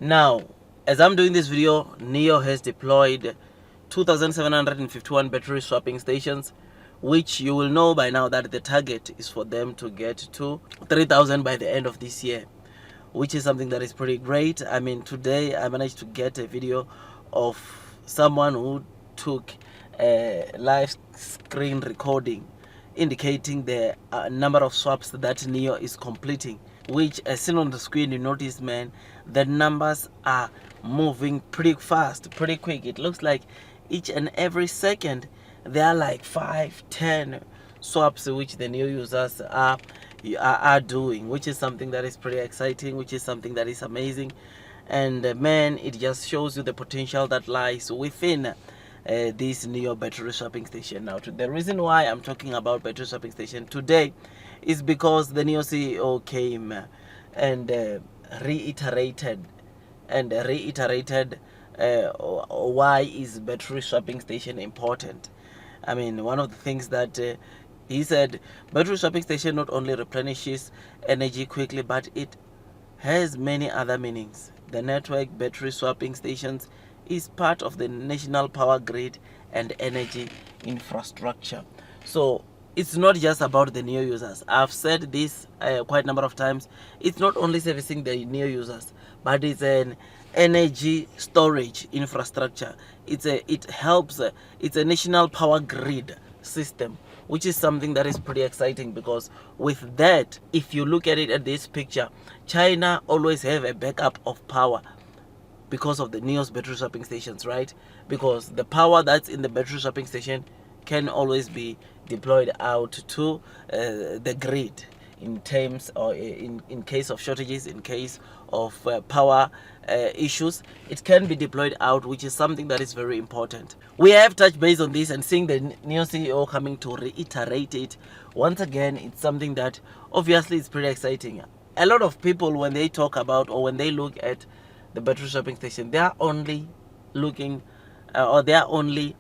Now, as I'm doing this video, Nio has deployed 2,751 battery swapping stations, which you will know by now that the target is for them to get to 3,000 by the end of this year, which is something that is pretty great. I mean, today I managed to get a video of someone who took a live screen recording indicating the number of swaps that Nio is completing, which as seen on the screen, you notice, man, the numbers are moving pretty fast, pretty quick. It looks like each and every second there are like 5-10 swaps which the new users are doing, which is something that is pretty exciting, which is something that is amazing. And man, it just shows you the potential that lies within this Nio battery swapping station. Now, the reason why I'm talking about battery swapping station today is because the Nio CEO came and reiterated why is battery swapping station important. I mean, one of the things that he said, battery swapping station not only replenishes energy quickly, but it has many other meanings. The network battery swapping stations is part of the national power grid and energy infrastructure. So it's not just about the new users. I've said this quite a number of times. It's not only servicing the new users, but it's an energy storage infrastructure. It's a national power grid system, which is something that is pretty exciting, because with that, if you look at it at this picture, China always have a backup of power because of the Nio's battery swapping stations, right? Because the power that's in the battery swapping station can always be deployed out to the grid in terms, or in case of shortages, in case of power issues, it can be deployed out, which is something that is very important. We have touched base on this, and seeing the Nio CEO coming to reiterate it once again, it's something that obviously is pretty exciting. A lot of people, when they talk about, or when they look at the battery swapping station, they are only looking or they are only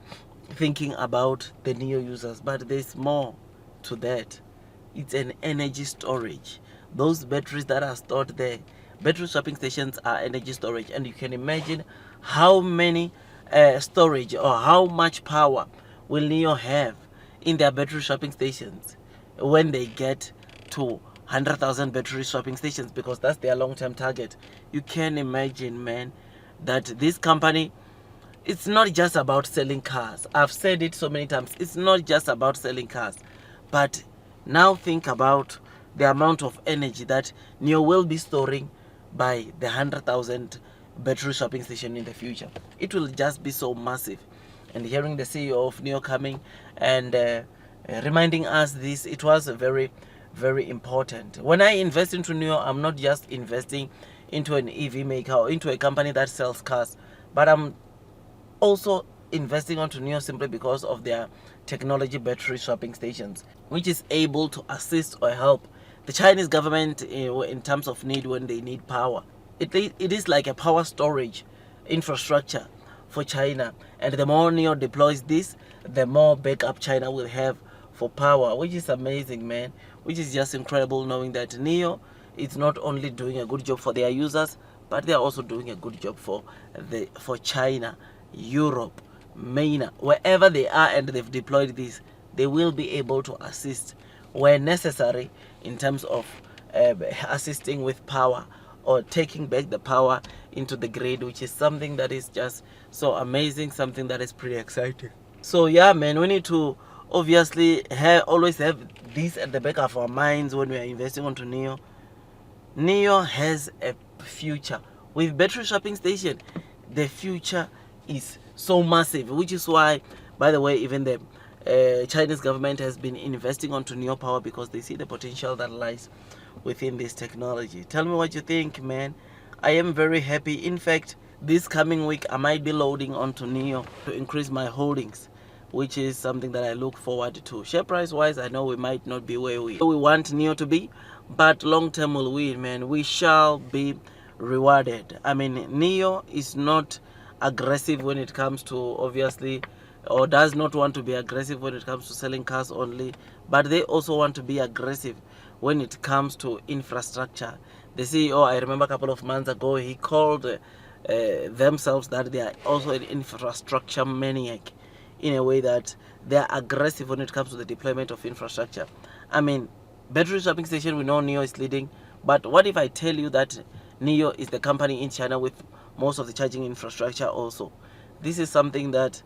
thinking about the Nio users, but there's more to that. It's an energy storage. Those batteries that are stored there, battery swapping stations are energy storage, and you can imagine how many storage, or how much power will Nio have in their battery swapping stations when they get to 100,000 battery swapping stations, because that's their long-term target. You can imagine, man, that this company, it's not just about selling cars. I've said it so many times. It's not just about selling cars. But now think about the amount of energy that Nio will be storing by the 100,000 battery swapping station in the future. It will just be so massive. And hearing the CEO of Nio coming and reminding us this, it was very, very important. When I invest into Nio, I'm not just investing into an EV maker or into a company that sells cars, but I'm also investing onto Nio simply because of their technology battery swapping stations, which is able to assist or help the Chinese government in terms of need when they need power. It is like a power storage infrastructure for China, and the more Nio deploys this, the more backup China will have for power, which is amazing, man. Which is just incredible, knowing that Nio is not only doing a good job for their users, but they are also doing a good job for China, Europe, MENA, wherever they are, and they've deployed this, they will be able to assist where necessary in terms of assisting with power, or taking back the power into the grid, which is something that is just so amazing, something that is pretty exciting. So yeah, man, we need to obviously always have this at the back of our minds when we are investing onto Nio. Nio has a future with battery swapping station. The future is so massive, which is why, by the way, even the Chinese government has been investing onto Nio power, because they see the potential that lies within this technology. Tell me what you think, man. I am very happy. In fact, this coming week I might be loading onto Nio to increase my holdings, which is something that I look forward to. Share price wise, I know we might not be where we want Nio to be, but long term will win, man. We shall be rewarded. I mean, Nio is not aggressive when it comes to, obviously, or does not want to be aggressive when it comes to selling cars only, but they also want to be aggressive when it comes to infrastructure. The CEO, I remember a couple of months ago, he called themselves that they are also an infrastructure maniac, in a way that they are aggressive when it comes to the deployment of infrastructure. I mean, battery swapping station, we know Nio is leading, but what if I tell you that Nio is the company in China with most of the charging infrastructure also? This is something that,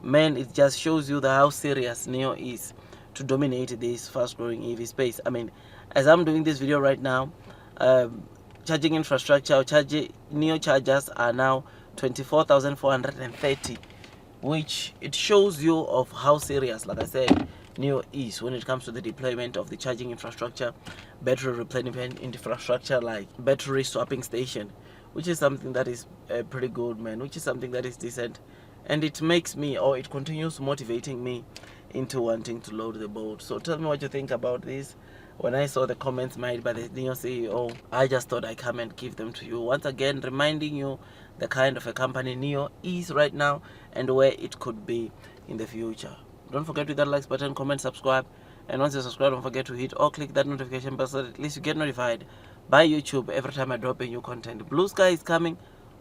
man, it just shows you how serious Nio is to dominate this fast growing EV space. I mean, as I'm doing this video right now, charging infrastructure, Nio chargers are now 24,430, which it shows you of how serious, like I said, Nio is when it comes to the deployment of the charging infrastructure, battery replenishment infrastructure, like battery swapping station, which is something that is pretty good, man, which is something that is decent. And it makes me, or it continues motivating me into wanting to load the boat. So tell me what you think about this. When I saw the comments made by the Nio CEO, I just thought I'd come and give them to you. Once again, reminding you the kind of a company Nio is right now and where it could be in the future. Don't forget to hit that like button, comment, subscribe. And once you subscribe, don't forget to hit or click that notification bell so that at least you get notified by YouTube every time I drop a new content. Blue sky is coming.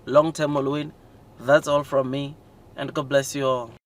Long term will win. That's all from me. And God bless you all.